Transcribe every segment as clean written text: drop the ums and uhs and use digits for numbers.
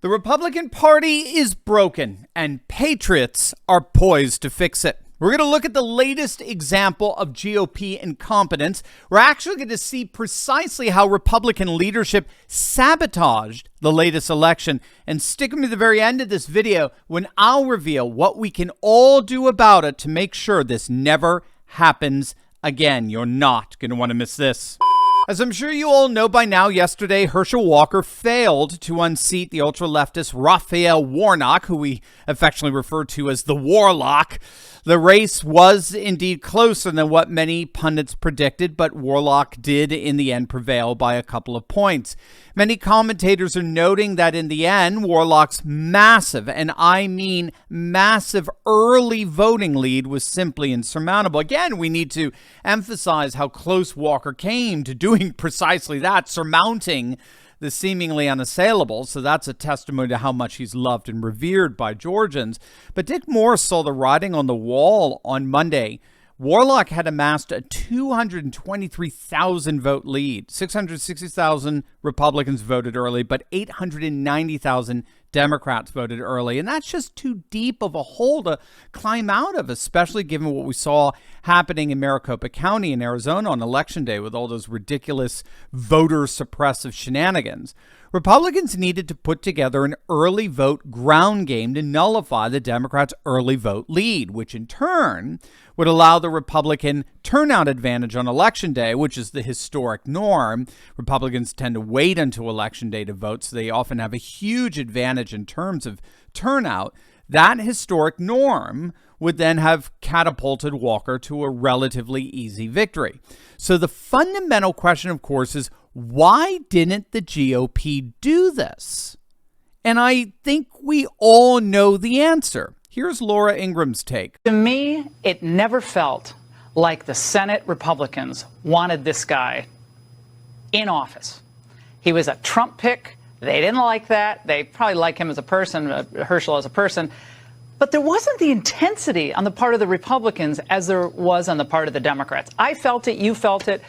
The Republican Party is broken, and Patriots are poised to fix it. We're going to look at the latest example of GOP incompetence. We're actually going to see precisely how Republican leadership sabotaged the latest election. And stick with me to the very end of this video when I'll reveal what we can all do about it to make sure this never happens again. You're not going to want to miss this. As I'm sure you all know by now, yesterday, Herschel Walker failed to unseat the ultra-leftist Raphael Warnock, who we affectionately refer to as the Warlock. The race was indeed closer than what many pundits predicted, but Warlock did in the end prevail by a couple of points. Many commentators are noting that in the end, Warlock's massive, and I mean massive, early voting lead was simply insurmountable. Again, we need to emphasize how close Walker came to doing precisely that, surmounting the seemingly unassailable. So that's a testimony to how much he's loved and revered by Georgians. But Dick Morris saw the writing on the wall on Monday. Warlock had amassed a 223,000 vote lead. 660,000 Republicans voted early, but 890,000 Democrats voted early. And that's just too deep of a hole to climb out of, especially given what we saw happening in Maricopa County in Arizona on Election Day with all those ridiculous voter suppressive shenanigans. Republicans needed to put together an early vote ground game to nullify the Democrats' early vote lead, which in turn would allow the Republican turnout advantage on Election Day, which is the historic norm. Republicans tend to wait until Election Day to vote, so they often have a huge advantage in terms of turnout. That historic norm would then have catapulted Walker to a relatively easy victory. So the fundamental question, of course, is why didn't the GOP do this? And I think we all know the answer. Here's Laura Ingram's take. To me, it never felt like the Senate Republicans wanted this guy in office. He was a Trump pick. They didn't like that. They probably like him as a person, Herschel as a person. But there wasn't the intensity on the part of the Republicans as there was on the part of the Democrats. I felt it. You felt it.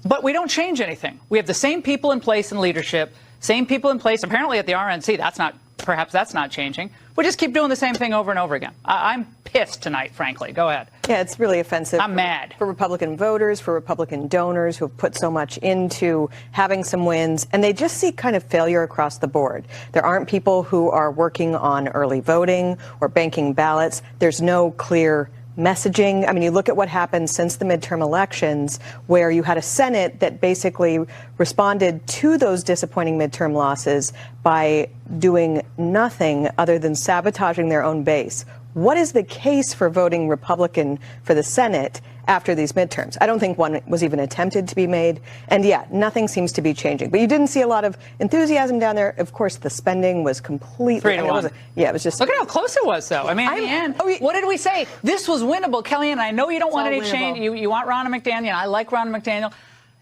But we don't change anything. We have the same people in place in leadership, same people in place apparently at the RNC. Perhaps that's not changing. We just keep doing the same thing over and over again. I'm pissed tonight, frankly. Go ahead. Yeah, it's really offensive. I'm mad. For Republican voters, for Republican donors who have put so much into having some wins, and they just see kind of failure across the board. There aren't people who are working on early voting or banking ballots. There's no clear messaging. I mean, you look at what happened since the midterm elections, where you had a Senate that basically responded to those disappointing midterm losses by doing nothing other than sabotaging their own base. What is the case for voting Republican for the Senate after these midterms? I don't think one was even attempted to be made. And yeah, nothing seems to be changing. But you didn't see a lot of enthusiasm down there. Of course, the spending was completely... 3-1. It was just... Look at how close it was, though. I mean, in the end, what did we say? This was winnable, Kellyanne. I know you don't want any change. You want Ronna McDaniel. I like Ronna McDaniel.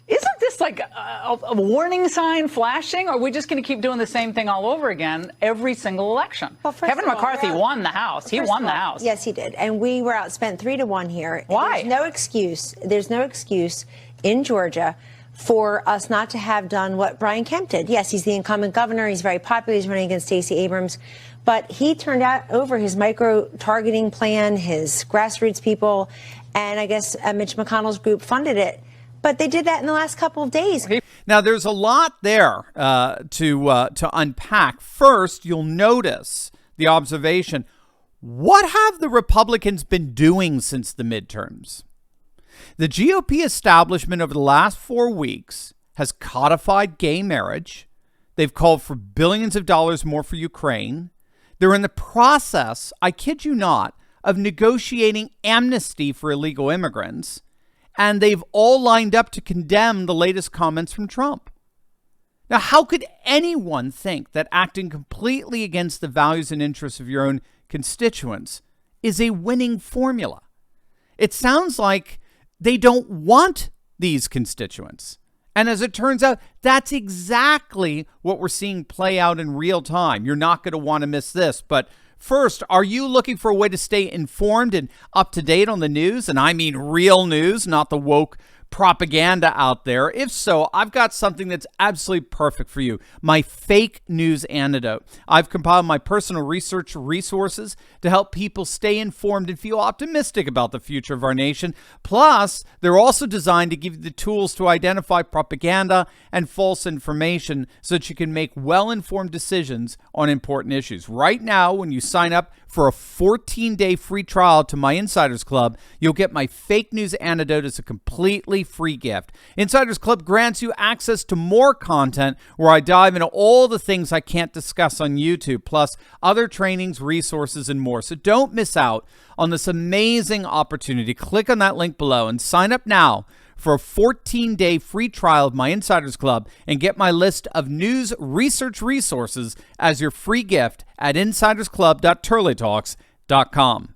Isn't this like a warning sign flashing? Or are we just going to keep doing the same thing all over again every single election? Well, Kevin McCarthy won the House. He won the House. Yes, he did. And we were outspent 3-1 here. Why? There's no excuse in Georgia for us not to have done what Brian Kemp did. Yes, he's the incumbent governor. He's very popular. He's running against Stacey Abrams. But he turned out over his micro-targeting plan, his grassroots people, and I guess Mitch McConnell's group funded it. But they did that in the last couple of days. Now, there's a lot there to unpack. First, you'll notice the observation. What have the Republicans been doing since the midterms? The GOP establishment over the last 4 weeks has codified gay marriage. They've called for billions of dollars more for Ukraine. They're in the process, I kid you not, of negotiating amnesty for illegal immigrants. And they've all lined up to condemn the latest comments from Trump. Now, how could anyone think that acting completely against the values and interests of your own constituents is a winning formula? It sounds like they don't want these constituents. And as it turns out, that's exactly what we're seeing play out in real time. You're not going to want to miss this, but first, are you looking for a way to stay informed and up to date on the news? And I mean real news, not the woke propaganda out there? If so, I've got something that's absolutely perfect for you. My fake news antidote. I've compiled my personal research resources to help people stay informed and feel optimistic about the future of our nation. Plus, they're also designed to give you the tools to identify propaganda and false information so that you can make well-informed decisions on important issues. Right now, when you sign up for a 14-day free trial to my Insiders Club, you'll get my fake news antidote as a completely free gift. Insiders Club grants you access to more content where I dive into all the things I can't discuss on YouTube, plus other trainings, resources, and more. So don't miss out on this amazing opportunity. Click on that link below and sign up now for a 14-day free trial of my Insiders Club and get my list of news research resources as your free gift at insidersclub.turleytalks.com.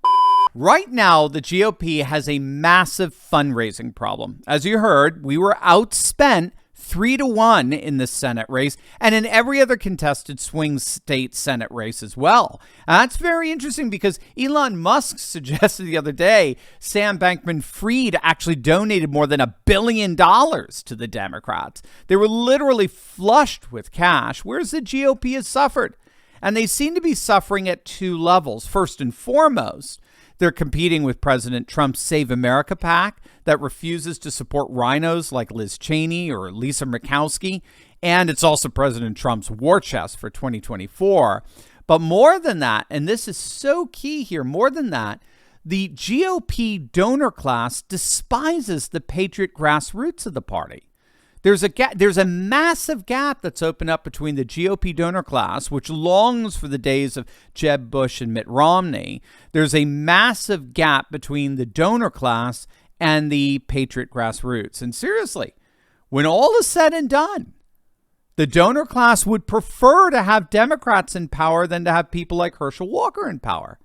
Right now, the GOP has a massive fundraising problem. As you heard, we were outspent 3-1 in the Senate race and in every other contested swing state Senate race as well. That's very interesting because Elon Musk suggested the other day Sam Bankman-Fried actually donated more than $1 billion to the Democrats. They were literally flushed with cash, whereas the GOP has suffered. And they seem to be suffering at two levels. First and foremost, they're competing with President Trump's Save America PAC that refuses to support rhinos like Liz Cheney or Lisa Murkowski. And it's also President Trump's war chest for 2024. But more than that, and this is so key here, more than that, the GOP donor class despises the Patriot grassroots of the party. There's a massive gap that's opened up between the GOP donor class, which longs for the days of Jeb Bush and Mitt Romney. There's a massive gap between the donor class and the Patriot grassroots. And seriously, when all is said and done, the donor class would prefer to have Democrats in power than to have people like Herschel Walker in power.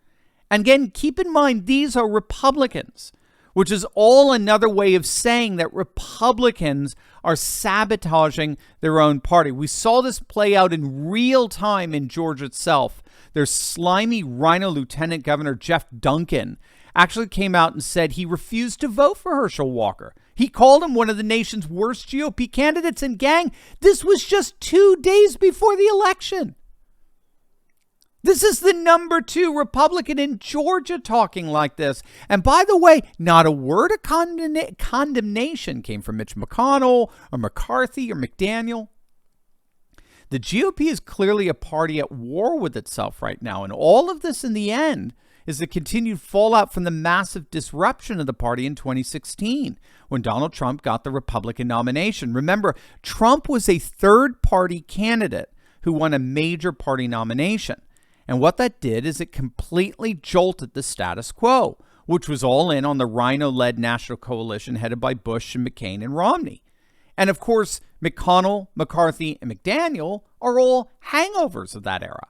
And again, keep in mind, these are Republicans, which is all another way of saying that Republicans are sabotaging their own party. We saw this play out in real time in Georgia itself. Their slimy rhino Lieutenant Governor Jeff Duncan actually came out and said he refused to vote for Herschel Walker. He called him one of the nation's worst GOP candidates. And gang, this was just 2 days before the election. This is the number 2 Republican in Georgia talking like this. And by the way, not a word of condemnation came from Mitch McConnell or McCarthy or McDaniel. The GOP is clearly a party at war with itself right now. And all of this in the end is the continued fallout from the massive disruption of the party in 2016 when Donald Trump got the Republican nomination. Remember, Trump was a third-party candidate who won a major party nomination. And what that did is it completely jolted the status quo, which was all in on the rhino-led national coalition headed by Bush and McCain and Romney. And of course, McConnell, McCarthy, and McDaniel are all hangovers of that era.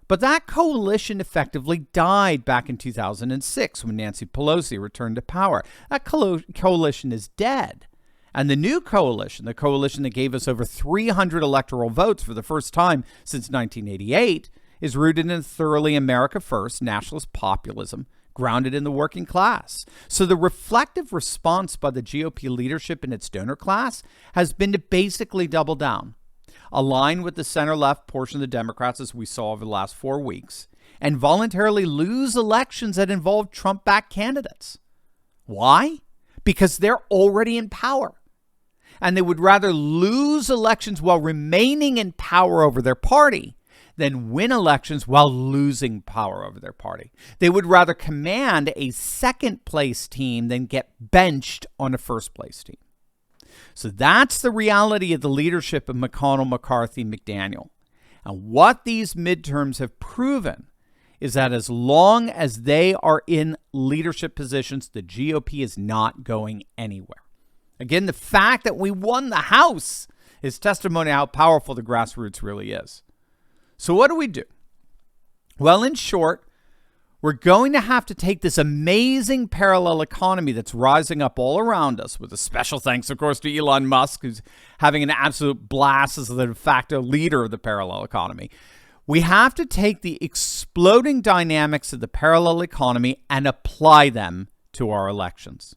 But that coalition effectively died back in 2006 when Nancy Pelosi returned to power. That coalition is dead. And the new coalition, the coalition that gave us over 300 electoral votes for the first time since 1988, is rooted in thoroughly America First nationalist populism grounded in the working class. So the reflective response by the GOP leadership and its donor class has been to basically double down, align with the center-left portion of the Democrats as we saw over the last 4 weeks, and voluntarily lose elections that involve Trump-backed candidates. Why? Because they're already in power. And they would rather lose elections while remaining in power over their party than win elections while losing power over their party. They would rather command a second-place team than get benched on a first-place team. So that's the reality of the leadership of McConnell, McCarthy, McDaniel. And what these midterms have proven is that as long as they are in leadership positions, the GOP is not going anywhere. Again, the fact that we won the House is testimony to how powerful the grassroots really is. So what do? Well, in short, we're going to have to take this amazing parallel economy that's rising up all around us, with a special thanks, of course, to Elon Musk, who's having an absolute blast as the de facto leader of the parallel economy. We have to take the exploding dynamics of the parallel economy and apply them to our elections.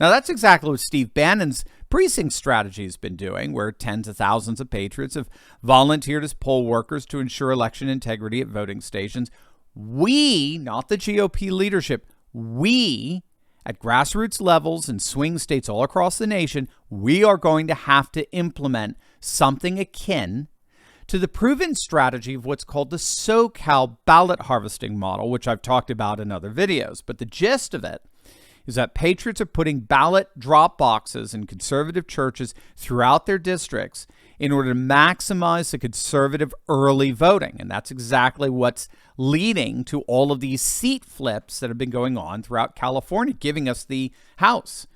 Now, that's exactly what Steve Bannon's precinct strategy has been doing, where tens of thousands of patriots have volunteered as poll workers to ensure election integrity at voting stations. We, not the GOP leadership, we, at grassroots levels in swing states all across the nation, we are going to have to implement something akin to the proven strategy of what's called the SoCal ballot harvesting model, which I've talked about in other videos. But the gist of it is that patriots are putting ballot drop boxes in conservative churches throughout their districts in order to maximize the conservative early voting. And that's exactly what's leading to all of these seat flips that have been going on throughout California, giving us the House.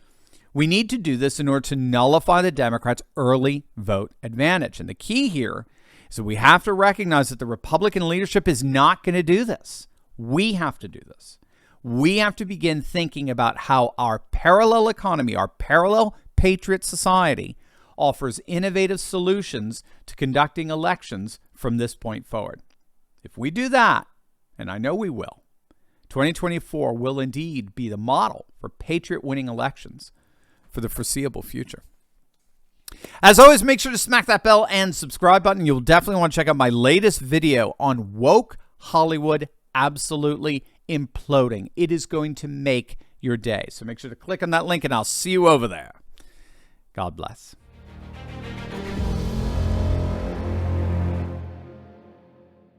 We need to do this in order to nullify the Democrats' early vote advantage. And the key here is that we have to recognize that the Republican leadership is not going to do this. We have to do this. We have to begin thinking about how our parallel economy, our parallel patriot society, offers innovative solutions to conducting elections from this point forward. If we do that, and I know we will, 2024 will indeed be the model for patriot winning elections for the foreseeable future. As always, make sure to smack that bell and subscribe button. You'll definitely want to check out my latest video on woke Hollywood absolutely imploding. It is going to make your day. So make sure to click on that link and I'll see you over there. God bless.